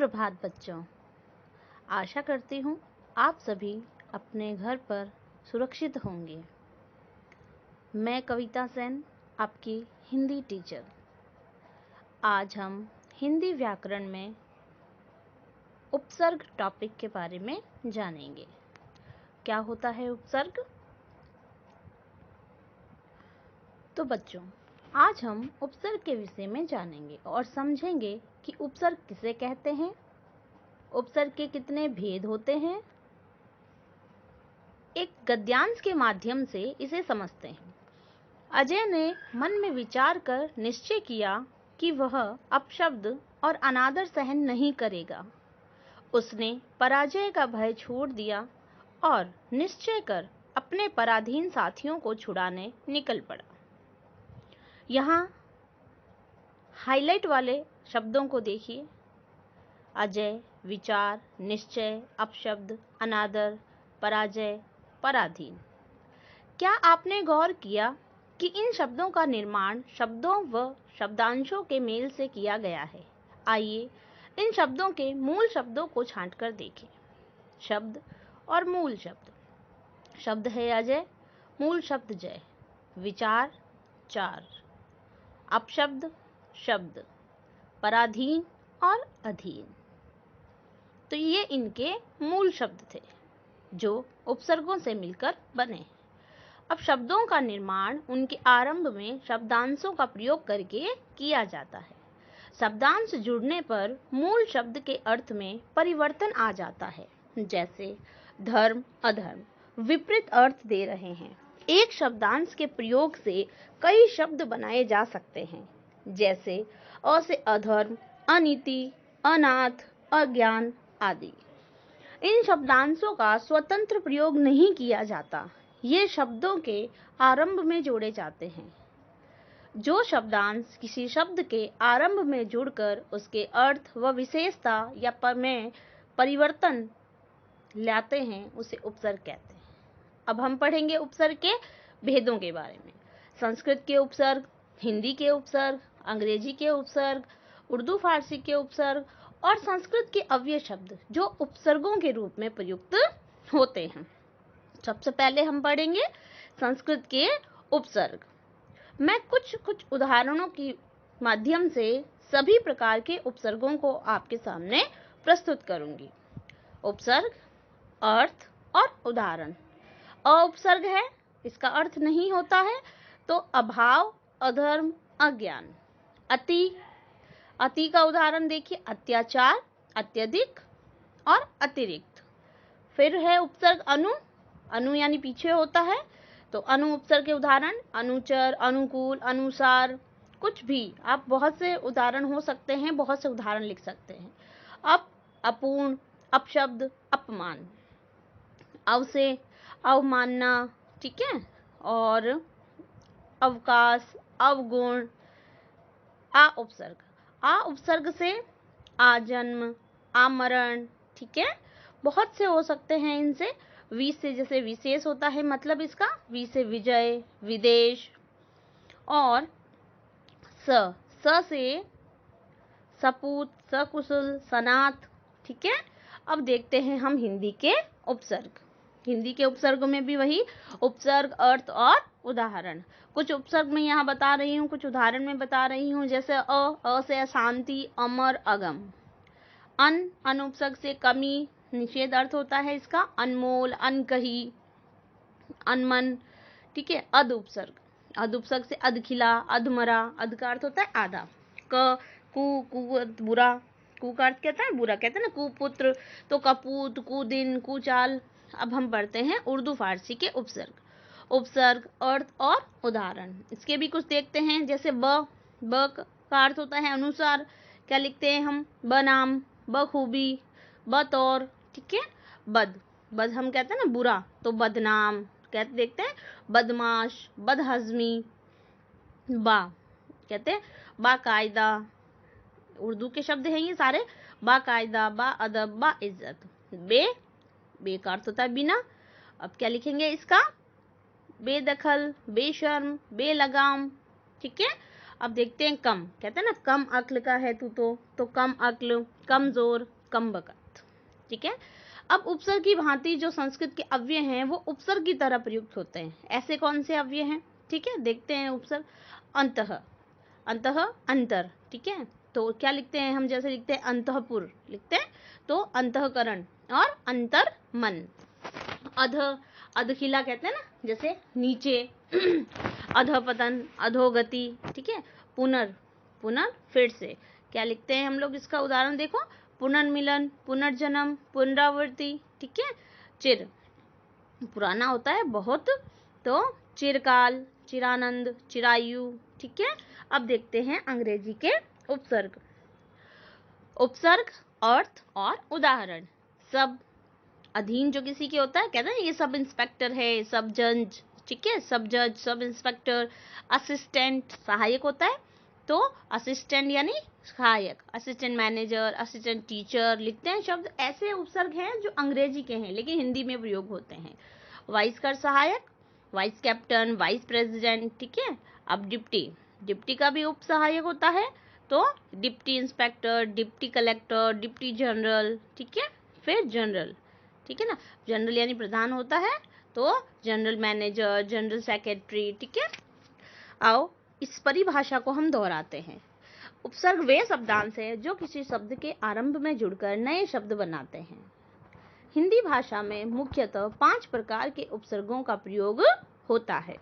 सुप्रभात बच्चों। आशा करती हूँ आप सभी अपने घर पर सुरक्षित होंगे। मैं कविता सेन, आपकी हिंदी टीचर। आज हम हिंदी व्याकरण में उपसर्ग टॉपिक के बारे में जानेंगे। क्या होता है उपसर्ग? तो बच्चों, आज हम उपसर्ग के विषय में जानेंगे और समझेंगे कि उपसर्ग किसे कहते हैं, उपसर्ग के कितने भेद होते हैं। एक गद्यांश के माध्यम से इसे समझते हैं। अजय ने मन में विचार कर निश्चय किया कि वह अपशब्द और अनादर सहन नहीं करेगा। उसने पराजय का भय छोड़ दिया और निश्चय कर अपने पराधीन साथियों को छुड़ाने निकल पड़ा। यहाँ हाईलाइट वाले शब्दों को देखिए। अजय, विचार, निश्चय, अपशब्द, अनादर, पराजय, पराधीन। क्या आपने गौर किया कि इन शब्दों का निर्माण शब्दों व शब्दांशों के मेल से किया गया है? आइए इन शब्दों के मूल शब्दों को छांटकर देखें। शब्द और मूल शब्द। शब्द है अजय, मूल शब्द जय। विचार चार, अपशब्द शब्द, पराधीन और अधीन। तो ये इनके मूल शब्द थे जो उपसर्गों से मिलकर बने। अब शब्दों का निर्माण उनके आरंभ में शब्दांशों का प्रयोग करके किया जाता है। शब्दांश जुड़ने पर मूल शब्द के अर्थ में परिवर्तन आ जाता है। जैसे धर्म, अधर्म विपरीत अर्थ दे रहे हैं। एक शब्दांश के प्रयोग से कई शब्द बनाए जा सकते हैं। जैसे अ से अधर्म, अनीति, अनाथ, अज्ञान आदि। इन शब्दांशों का स्वतंत्र प्रयोग नहीं किया जाता, ये शब्दों के आरंभ में जोड़े जाते हैं। जो शब्दांश किसी शब्द के आरंभ में जुड़कर उसके अर्थ व विशेषता या में परिवर्तन लाते हैं उसे उपसर्ग कहते हैं। अब हम पढ़ेंगे उपसर्ग के भेदों के बारे में। संस्कृत के उपसर्ग, हिंदी के उपसर्ग, अंग्रेजी के उपसर्ग, उर्दू फारसी के उपसर्ग और संस्कृत के अव्यय शब्द जो उपसर्गों के रूप में प्रयुक्त होते हैं। सबसे पहले हम पढ़ेंगे संस्कृत के उपसर्ग। मैं कुछ उदाहरणों के माध्यम से सभी प्रकार के उपसर्गों को आपके सामने प्रस्तुत करूंगी। उपसर्ग, अर्थ और उदाहरण। अ उपसर्ग है, इसका अर्थ नहीं होता है, तो अभाव, अधर्म, अज्ञान। अति, अति का उदाहरण देखिए, अत्याचार, अत्यधिक और अतिरिक्त। फिर है उपसर्ग अनु, अनु यानी पीछे होता है, तो अनु उपसर्ग के उदाहरण अनुचर, अनुकूल, अनुसार, कुछ भी। आप बहुत से उदाहरण हो सकते हैं, बहुत से उदाहरण लिख सकते हैं। अब अपूर्ण, अपशब्द, अपमान। अव से अवमानना, ठीक है, और अवकाश, अवगुण। आ उपसर्ग, आ उपसर्ग से आजन्म, आमरण, ठीक है, बहुत से हो सकते हैं इनसे। वी से जैसे विशेष होता है, मतलब इसका वी से विजय, विदेश। और स से सपूत, सकुशल, सनाथ, ठीक है। अब देखते हैं हम हिंदी के उपसर्ग। हिंदी के उपसर्ग में भी वही उपसर्ग, अर्थ और उदाहरण। कुछ उपसर्ग में यहाँ बता रही हूँ, कुछ उदाहरण में बता रही हूँ। जैसे अ से अशांति, अमर, अगम। अन उपसर्ग से कमी, निषेध अर्थ होता है इसका, अनमोल, अनकही, अनमन, ठीक है। अध उपसर्ग से अधखिला, अधमरा, अध का अर्थ होता है आधा। कु बुरा, कु का अर्थ कहता है बुरा, कहते हैं ना कुपुत्र, तो कपूत, कुदिन, कुचाल। अब हम पढ़ते हैं उर्दू फारसी के उपसर्ग। उपसर्ग, अर्थ और उदाहरण, इसके भी कुछ देखते हैं। जैसे ब का अर्थ होता है अनुसार, क्या लिखते हैं हम, बनाम, बखूबी, बतौर, ठीक है। बद हम कहते हैं ना बुरा, तो बदनाम कहते, देखते हैं बदमाश, बदहजमी। बा कहते हैं बाकायदा, उर्दू के शब्द हैं ये सारे। बाकायदा, बा अदब, बा इज्जत। बे का अर्थ होता है बिना। अब क्या लिखेंगे इसका, बेदखल, बेशर्म, बेलगाम, ठीक है। अब देखते हैं कम, कहते हैं ना कम अक्ल का है तू तो कम अक्ल, कमजोर, कम बकत। ठीक है। अब उपसर्ग की भांति जो संस्कृत के अव्यय हैं वो उपसर्ग की तरह प्रयुक्त होते हैं। ऐसे कौन से अव्यय हैं? ठीक है, देखते हैं। उपसर्ग अंतः, अंतः अंतर। ठीक है, तो क्या लिखते हैं हम? जैसे लिखते हैं अंतःपुर लिखते हैं तो अंतःकरण, और अंतर मन। अध, अधखिला कहते हैं ना, जैसे नीचे। अधपतन, अधोगति। ठीक है, पुनर, पुनर फिर से। क्या लिखते हैं हम लोग? इसका उदाहरण देखो, पुनर्मिलन, पुनर्जन्म, पुनरावृत्ति। ठीक है, चिर पुराना होता है बहुत, तो चिरकाल, चिरानंद, चिरायु। ठीक है, अब देखते हैं अंग्रेजी के उपसर्ग। उपसर्ग, अर्थ और उदाहरण। सब अधीन जो किसी के होता है, कहते हैं ये सब इंस्पेक्टर है, सब जज। ठीक है, सब जज, सब इंस्पेक्टर। असिस्टेंट सहायक होता है, तो असिस्टेंट यानी सहायक। असिस्टेंट मैनेजर, असिस्टेंट टीचर लिखते हैं शब्द। ऐसे उपसर्ग हैं जो अंग्रेजी के हैं लेकिन हिंदी में प्रयोग होते हैं। वाइस कर सहायक, वाइस कैप्टन, वाइस प्रेसिडेंट। ठीक है, अब डिप्टी, डिप्टी का भी उप सहायक होता है, तो deputy inspector, deputy collector, deputy general. ठीक है, फिर जनरल। ठीक है ना, जनरल यानी प्रधान होता है, तो जनरल मैनेजर, जनरल सेक्रेटरी। ठीक है, आओ इस परिभाषा को हम दोहराते हैं। उपसर्ग वे शब्दांश हैं जो किसी शब्द के आरंभ में जुड़कर नए शब्द बनाते हैं। हिंदी भाषा में मुख्यतः 5 प्रकार के उपसर्गों का प्रयोग होता है।